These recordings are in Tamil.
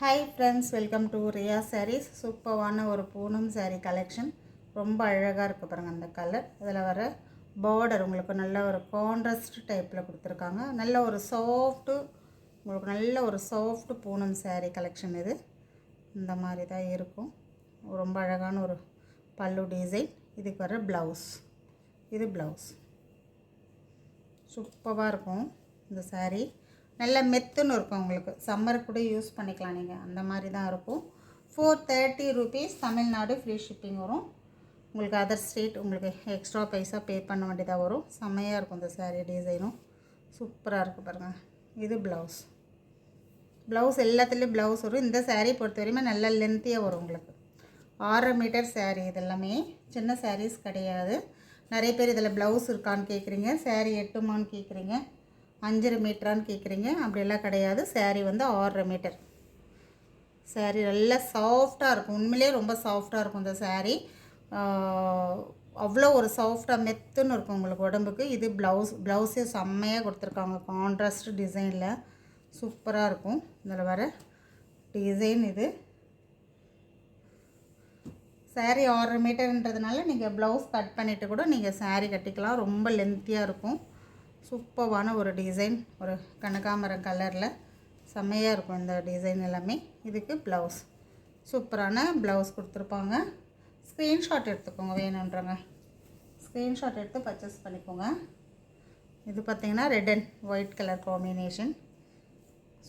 Hi friends, welcome to Riya Sarees. சூப்பரான ஒரு பூனம் சாரீ கலெக்ஷன். ரொம்ப அழகாக இருக்குது பாருங்கள் அந்த கலர். இதில் வர பார்டர் உங்களுக்கு நல்ல ஒரு கான்ட்ராஸ்ட் டைப்பில் கொடுத்துருக்காங்க. நல்ல ஒரு சாஃப்ட்டு, உங்களுக்கு நல்ல ஒரு சாஃப்ட் பூனம் சாரீ கலெக்ஷன். இது இந்த மாதிரி தான் இருக்கும். ரொம்ப அழகான ஒரு பல்லு டிசைன். இதுக்கு வர ப்ளவுஸ், இது ப்ளவுஸ் சூப்பராக இருக்கும். இந்த சாரீ நல்ல மெத்துன்னு இருக்கும். உங்களுக்கு சம்மருக்கு கூட யூஸ் பண்ணிக்கலாம் நீங்கள். அந்த மாதிரி தான் இருக்கும். 430 rupees தமிழ்நாடு ஃப்ரீ ஷிப்பிங் வரும். உங்களுக்கு அதர் ஸ்டேட் உங்களுக்கு எக்ஸ்ட்ரா பைசா பே பண்ண வேண்டியதாக வரும். செம்மையாக இருக்கும் இந்த சாரீ டிசைனும். சூப்பராக இருக்குது பாருங்கள். இது ப்ளவுஸ் எல்லாத்துலேயும் ப்ளவுஸ் வரும். இந்த சாரீ பொறுத்த வரையுமே நல்ல லென்த்தியாக வரும். உங்களுக்கு 6 மீட்டர் சாரீ. இது எல்லாமே சின்ன சாரீஸ் கிடையாது. நிறைய பேர் இதில் ப்ளவுஸ் இருக்கான்னு கேட்குறீங்க, சாரீ எட்டுமான்னு கேட்குறீங்க, 5 மீட்டரான்னு கேட்குறீங்க. அப்படியெல்லாம் கிடையாது. சாரீ வந்து 6 மீட்டர் சாரீ. நல்லா சாஃப்டாக இருக்கும். உண்மையிலே ரொம்ப சாஃப்டாக இருக்கும் இந்த சாரீ. அவ்வளோ ஒரு சாஃப்டாக மெத்துன்னு இருக்கும் உங்களுக்கு உடம்புக்கு. இது ப்ளவுஸே செம்மையாக கொடுத்துருக்காங்க. கான்ட்ராஸ்ட் டிசைனில் சூப்பராக இருக்கும். இதில் வர டிசைன் இது. சாரீ 6 மீட்டர்ன்றதுனால நீங்கள் ப்ளவுஸ் கட் பண்ணிவிட்டு கூட நீங்கள் சாரீ கட்டிக்கலாம். ரொம்ப லென்த்தியாக இருக்கும். சூப்பரான ஒரு டிசைன், ஒரு கனகாமரம் கலரில் செம்மையாக இருக்கும் இந்த டிசைன் எல்லாமே. இதுக்கு ப்ளவுஸ், சூப்பரான ப்ளவுஸ் கொடுத்துருப்பாங்க. ஸ்க்ரீன்ஷாட் எடுத்துக்கோங்க, வேணுன்றங்க ஸ்க்ரீன்ஷாட் எடுத்து பர்ச்சேஸ் பண்ணிக்கோங்க. இது பார்த்திங்கன்னா red and white colour combination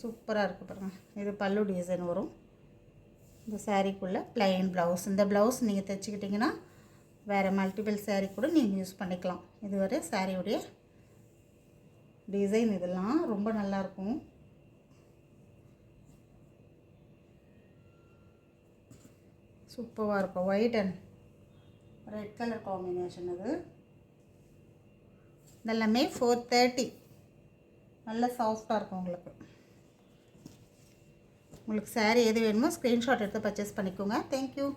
சூப்பராக இருக்குது பாருங்கள். இது பல்லு டிசைன் வரும். இந்த சாரீக்குள்ளே ப்ளைன் ப்ளவுஸ். இந்த ப்ளவுஸ் நீங்கள் தைச்சிக்கிட்டிங்கன்னா வேறு மல்டிபிள் சாரீ கூட நீங்கள் யூஸ் பண்ணிக்கலாம். இது ஒரு சாரியுடைய டிசைன். இதெல்லாம் ரொம்ப நல்லாயிருக்கும். சூப்பராக இருக்கும். White and red colour combination. இது இதெல்லாமே 430. நல்ல சாஃப்டாக இருக்கும் உங்களுக்கு. உங்களுக்கு சாரீ எது வேணுமோ ஸ்க்ரீன்ஷாட் எடுத்து பர்ச்சேஸ் பண்ணிக்கோங்க. தேங்க்யூ.